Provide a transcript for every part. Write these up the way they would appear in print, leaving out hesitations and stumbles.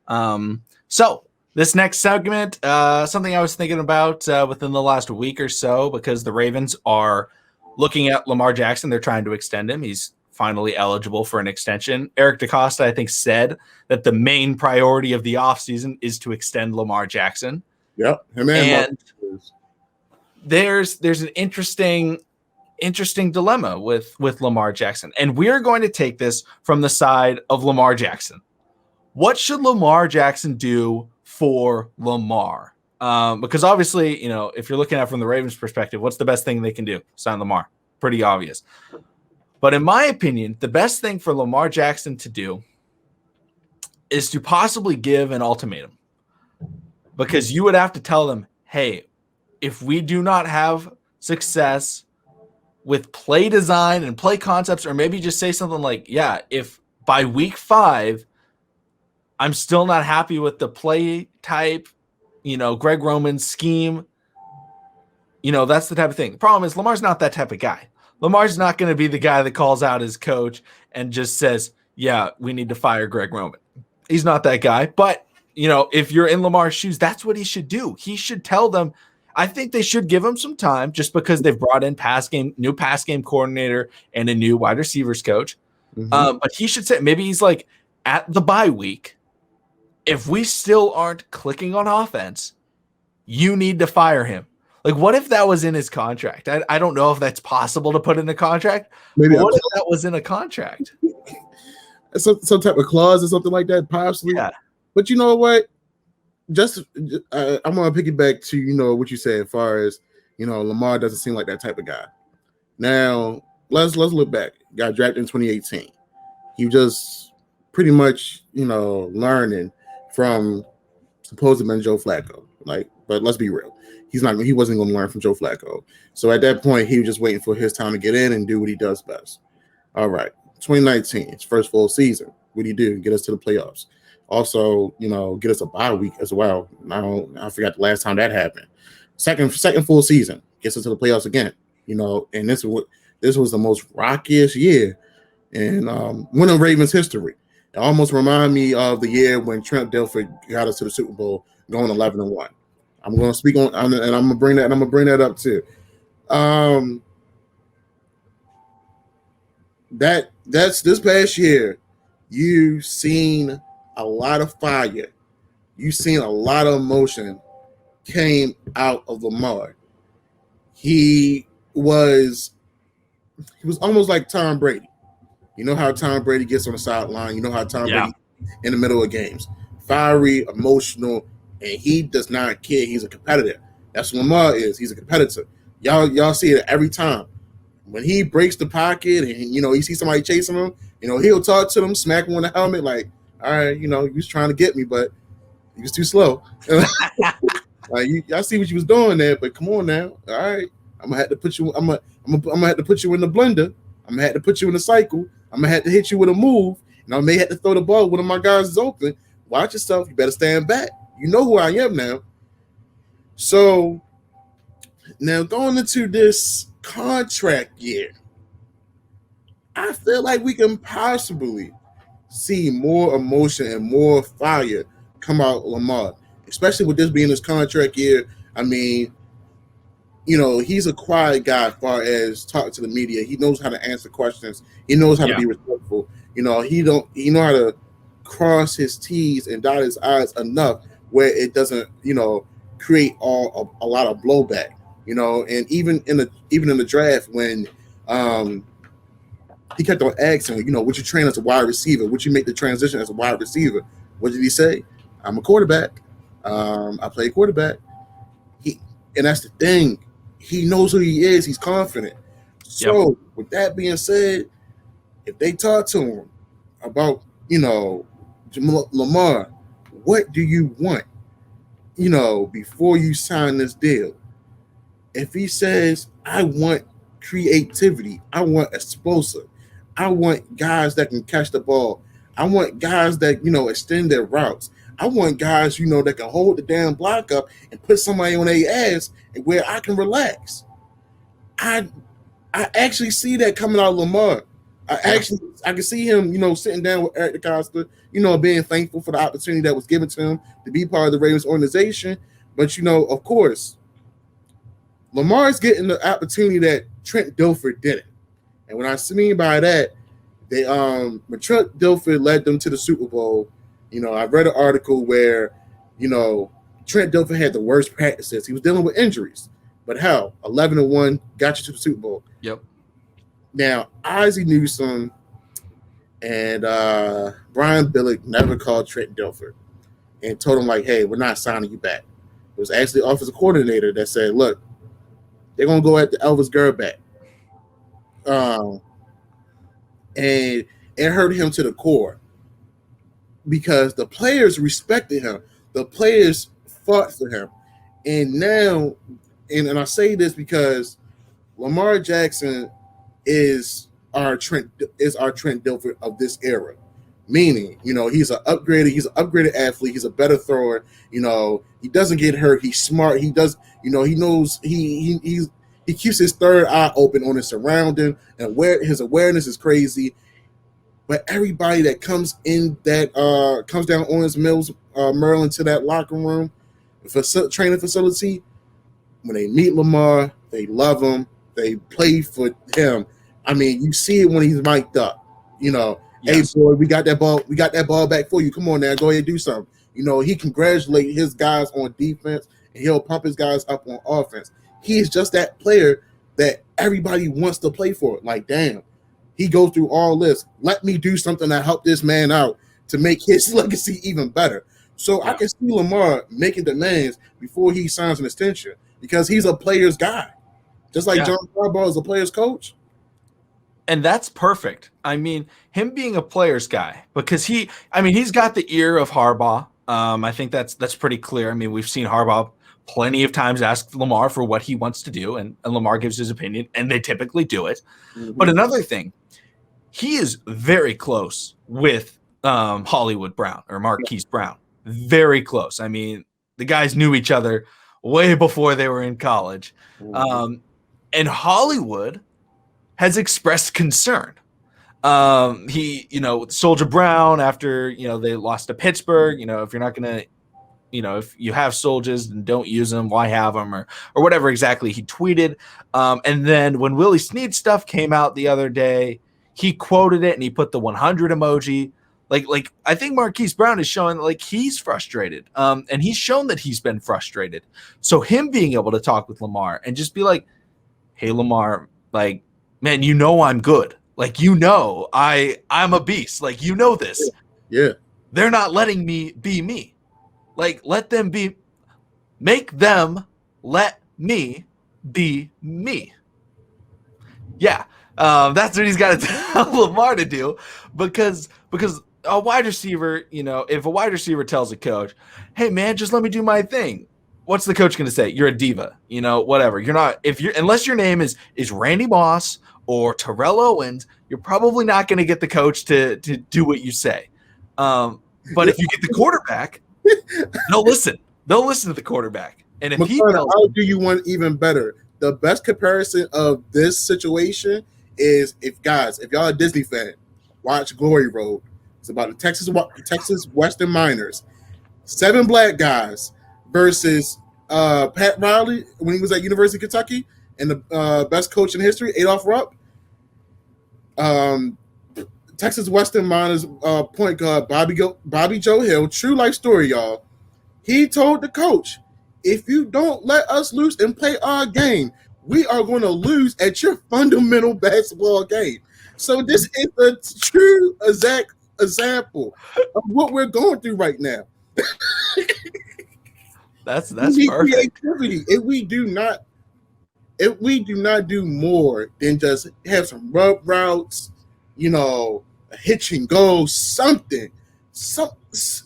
So this next segment, something I was thinking about within the last week or so, because the Ravens are looking at Lamar Jackson. They're trying to extend him. He's finally eligible for an extension. Eric DeCosta, I think, said that the main priority of the offseason is to extend Lamar Jackson. Yep. Him and Marcus. There's an interesting dilemma with Lamar Jackson. And we're going to take this from the side of Lamar Jackson. What should Lamar Jackson do for Lamar? Because obviously, if you're looking at it from the Ravens' perspective, what's the best thing they can do? Sign Lamar. Pretty obvious. But in my opinion, the best thing for Lamar Jackson to do is to possibly give an ultimatum. Because you would have to tell them, hey, if we do not have success with play design and play concepts, or maybe just say something like, yeah, if by week 5, I'm still not happy with the play type, Greg Roman's scheme, that's the type of thing. The problem is Lamar's not that type of guy. Lamar's not going to be the guy that calls out his coach and just says, yeah, we need to fire Greg Roman. He's not that guy. But, if you're in Lamar's shoes, that's what he should do. He should tell them, I think they should give him some time just because they've brought in new pass game coordinator and a new wide receivers coach. Mm-hmm. But he should say, maybe he's like, at the bye week, if we still aren't clicking on offense, you need to fire him. Like, what if that was in his contract? I don't know if that's possible to put in a contract. Maybe what if that was in a contract? Some type of clause or something like that, possibly. Yeah. But you know what? I'm going to piggyback to, what you said as far as, Lamar doesn't seem like that type of guy. Now, let's look back. Got drafted in 2018. He just pretty much, learning from supposedly Joe Flacco. But let's be real. He wasn't going to learn from Joe Flacco. So at that point, he was just waiting for his time to get in and do what he does best. All right. 2019, his first full season. What do you do? Get us to the playoffs. Also, get us a bye week as well. I forgot the last time that happened. Second full season gets us to the playoffs again. And this was the most rockiest year in winning Ravens history. It almost reminded me of the year when Trent Dilfer got us to the Super Bowl, going 11-1. I'm going to speak on, and I'm going to bring that up too. That's this past year. You've seen a lot of fire. You've seen a lot of emotion came out of Lamar. He was almost like Tom Brady. You know how Tom Brady gets on the sideline. You know how Tom Brady in the middle of games. Fiery, emotional, and he does not care. He's a competitor. That's what Lamar is. He's a competitor. Y'all see it every time. When he breaks the pocket and, he sees somebody chasing him, he'll talk to them, smack him on the helmet like, all right, you was trying to get me, but you was too slow. I see what you was doing there, but come on now. All right. I'm gonna have to put you in the blender. I'm gonna have to put you in the cycle. I'm gonna have to hit you with a move, and I may have to throw the ball. One of my guys is open. Watch yourself. You better stand back. You know who I am now. So now going into this contract year, I feel like we can possibly see more emotion and more fire come out Lamar, especially with this being his contract year. I mean, he's a quiet guy as far as talking to the media. He knows how to answer questions. He knows how to be respectful. He know how to cross his T's and dot his I's enough where it doesn't, create a lot of blowback. And even in the draft when he kept on asking, would you train as a wide receiver? Would you make the transition as a wide receiver? What did he say? I'm a quarterback. I play quarterback. And that's the thing. He knows who he is. He's confident. So with that being said, if they talk to him about, Lamar, what do you want, before you sign this deal? If he says, I want creativity, I want explosive, I want guys that can catch the ball, I want guys that, extend their routes, I want guys, that can hold the damn block up and put somebody on their ass and where I can relax. I actually see that coming out of Lamar. I I can see him, sitting down with Eric DeCosta, being thankful for the opportunity that was given to him to be part of the Ravens organization. But of course, Lamar's getting the opportunity that Trent Dilfer didn't. And what I mean by that, when Trent Dilfer led them to the Super Bowl, I read an article where, Trent Dilfer had the worst practices. He was dealing with injuries. But hell, 11-1 got you to the Super Bowl. Yep. Now, Ozzie Newsome and Brian Billick never called Trent Dilfer and told him, like, hey, we're not signing you back. It was actually the offensive coordinator that said, look, they're going to go after Elvis Grbac. And it hurt him to the core because the players respected him. The players fought for him. And now, and I say this because Lamar Jackson is our Trent Dilfer of this era. Meaning, he's an upgraded athlete, he's a better thrower, he doesn't get hurt, he's smart, he knows he keeps his third eye open on his surrounding, and his awareness is crazy. But everybody that comes down Owens Mills, Maryland, to that locker room, training facility, when they meet Lamar, they love him, they play for him. I mean, you see it when he's mic'd up. Yes. Hey boy, we got that ball back for you. Come on now, go ahead and do something. He congratulates his guys on defense, and he'll pump his guys up on offense. He's just that player that everybody wants to play for. Like, damn, he goes through all this. Let me do something to help this man out to make his legacy even better. So I can see Lamar making demands before he signs an extension because he's a player's guy. Just like John Harbaugh is a player's coach. And that's perfect. I mean, him being a player's guy, because he's got the ear of Harbaugh. I think that's pretty clear. I mean, we've seen Harbaugh plenty of times ask Lamar for what he wants to do, and Lamar gives his opinion, and they typically do it. Mm-hmm. But another thing, he is very close with Hollywood Brown or Marquise Brown. Very close. I mean, the guys knew each other way before they were in college. Mm-hmm. And Hollywood has expressed concern. Soldier Brown, after, they lost to Pittsburgh, if you're not going to, if you have soldiers and don't use them, why have them, or whatever exactly he tweeted. And then when Willie Snead stuff came out the other day, he quoted it and he put the 100 emoji. Like I think Marquise Brown is showing like he's frustrated. And he's shown that he's been frustrated. So him being able to talk with Lamar and just be like, hey, Lamar, like, man, I'm good. Like, I'm a beast. Like, this. Yeah. They're not letting me be me. Like, make them let me be me. Yeah. That's what he's got to tell Lamar to do because a wide receiver, if a wide receiver tells a coach, hey man, just let me do my thing. What's the coach going to say? You're a diva, whatever. You're not, unless your name is Randy Moss or Terrell Owens, you're probably not going to get the coach to do what you say. But if you get the quarterback, they'll listen. They'll listen to the quarterback. And if I'll do you one even better. The best comparison of this situation is if y'all a Disney fan, watch Glory Road. It's about the Texas Western Miners. 7 black guys versus Pat Riley when he was at University of Kentucky, and the best coach in history, Adolph Rupp. Texas Western Miners point guard Bobby Joe Hill, true life story, y'all. He told the coach, if you don't let us loose and play our game, we are going to lose at your fundamental basketball game. So this is a true exact example of what we're going through right now. That's perfect. Creativity. If we do not do more than just have some rub routes, a hitch and go, something.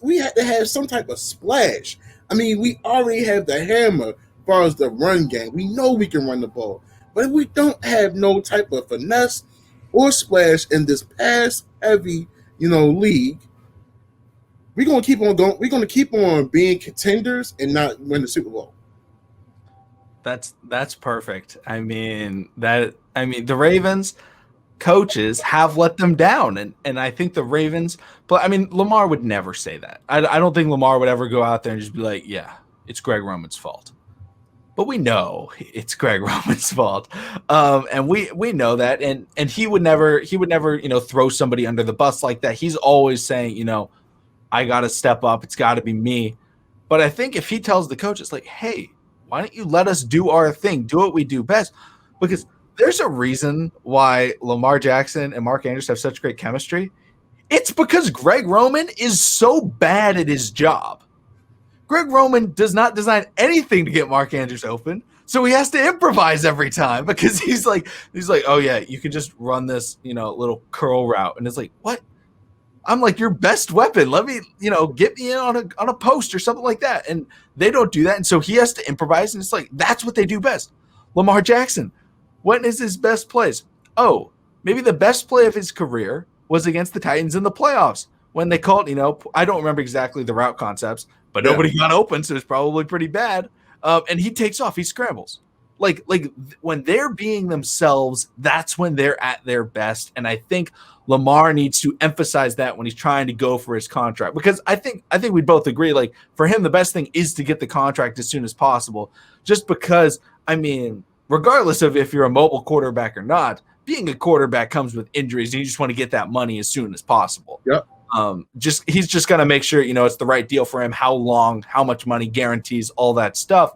We had to have some type of splash. I mean, we already have the hammer as far as the run game. We know we can run the ball. But if we don't have no type of finesse or splash in this pass-heavy, league, we're gonna keep on going. We're gonna keep on being contenders and not win the Super Bowl. That's perfect. The Ravens, coaches have let them down. And I think the Ravens, but I mean, Lamar would never say that. I don't think Lamar would ever go out there and just be like, yeah, it's Greg Roman's fault. But we know it's Greg Roman's fault. And we know that. And he would never, throw somebody under the bus like that. He's always saying, I got to step up. It's got to be me. But I think if he tells the coaches, like, hey, why don't you let us do our thing, do what we do best? Because there's a reason why Lamar Jackson and Mark Andrews have such great chemistry. It's because Greg Roman is so bad at his job. Greg Roman does not design anything to get Mark Andrews open, so he has to improvise every time because he's like, oh yeah, you can just run this, little curl route, and it's like, what? I'm like, your best weapon. Let me, get me in on a post or something like that, and they don't do that, and so he has to improvise, and it's like that's what they do best. Lamar Jackson, when is his best plays? Oh, maybe the best play of his career was against the Titans in the playoffs when they called, I don't remember exactly the route concepts, but nobody got open, so it's probably pretty bad. And he takes off, he scrambles. Like when they're being themselves, that's when they're at their best. And I think Lamar needs to emphasize that when he's trying to go for his contract, because I think we both agree, like for him, the best thing is to get the contract as soon as possible, just because, I mean, regardless of if you're a mobile quarterback or not, being a quarterback comes with injuries, and you just want to get that money as soon as possible. Yep. He's just got to make sure, it's the right deal for him, how long, how much money, guarantees, all that stuff.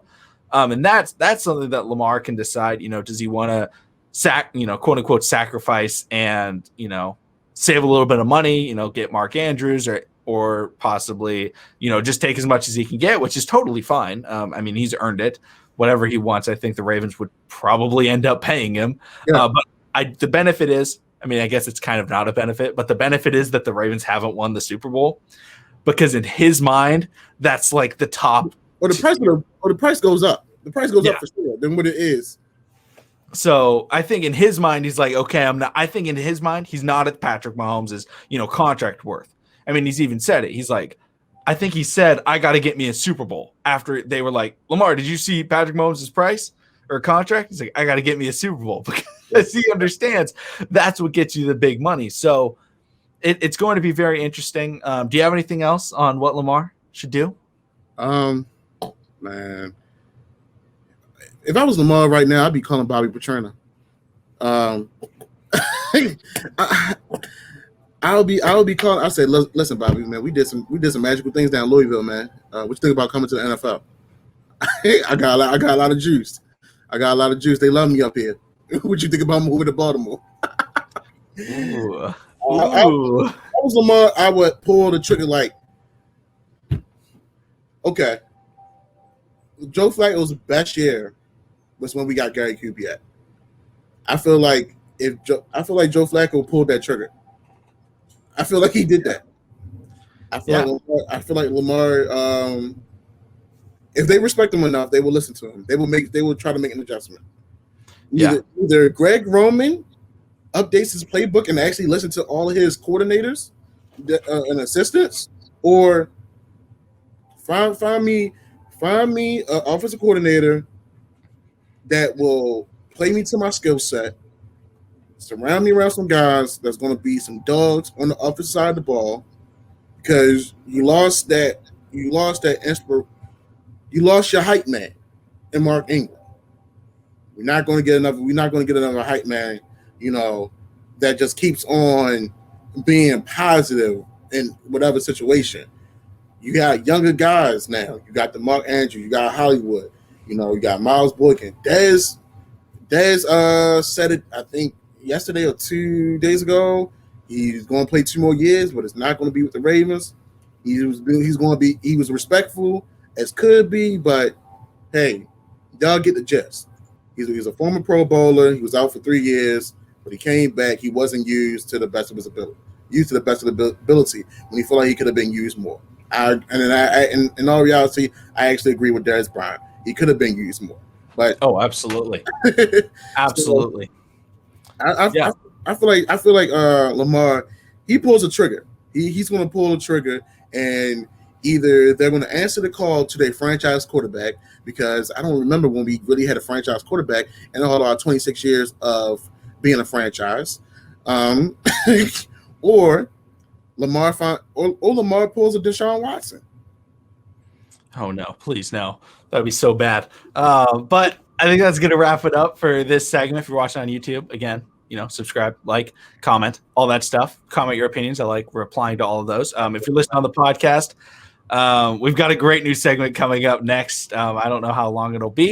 And that's something that Lamar can decide, does he want to quote unquote sacrifice and, save a little bit of money, get Mark Andrews or possibly, just take as much as he can get, which is totally fine. I mean, he's earned it, whatever he wants. I think the Ravens would probably end up paying him. Yeah. But the benefit is, I mean, I guess it's kind of not a benefit, but the benefit is that the Ravens haven't won the Super Bowl, because in his mind, that's like the top. Or the price goes up. The price goes up for sure than what it is. So I think in his mind, he's like, okay, I'm not. I think in his mind, he's not at Patrick Mahomes' contract worth. I mean, he's even said it. He's like, I think he said, I got to get me a Super Bowl after they were like, Lamar, did you see Patrick Mahomes' price or contract? He's like, I got to get me a Super Bowl, because he understands that's what gets you the big money. So it's going to be very interesting. Do you have anything else on what Lamar should do? Man, if I was Lamar right now, I'd be calling Bobby Petrina. I'll be calling. I said, listen, Bobby, man, we did some magical things down in Louisville, man. What you think about coming to the NFL? I got a lot of juice. I got a lot of juice. They love me up here. What you think about moving to Baltimore? Ooh. I was Lamar, I would pull the trigger like, okay, Joe Flacco's best year was when we got Gary Kubiak. I feel like Joe Flacco pulled that trigger. I feel like he did that. I feel like Lamar. If they respect him enough, they will listen to him. They will try to make an adjustment. Either Greg Roman updates his playbook and actually listen to all of his coordinators and assistants, or find me an offensive coordinator that will play me to my skill set, surround me around some guys that's going to be some dogs on the offensive side of the ball, because you lost your hype man in Mark Ingram. We're not going to get another hype man, that just keeps on being positive in whatever situation. You got younger guys now. You got the Mark Andrews. You got Hollywood. You got Miles Boykin. Dez said it, I think, yesterday or 2 days ago. He's going to play 2 more years, but it's not going to be with the Ravens. He was respectful as could be, but hey, y'all get the gist. He's a former Pro Bowler. He was out for 3 years, but he came back. He wasn't used to the best of his ability. When he felt like he could have been used more. In all reality, I actually agree with Darius Bryant. He could have been used more. But absolutely, absolutely. So, I feel like Lamar, he pulls a trigger. He's going to pull the trigger, and either they're going to answer the call to their franchise quarterback, because I don't remember when we really had a franchise quarterback in all our 26 years of being a franchise. Um, or Lamar pulls a Deshaun Watson. Oh no, please no. That'd be so bad. But I think that's gonna wrap it up for this segment. If you're watching on YouTube, again, subscribe, like, comment, all that stuff. Comment your opinions. I like replying to all of those. If you're listening on the podcast, we've got a great new segment coming up next. I don't know how long it'll be.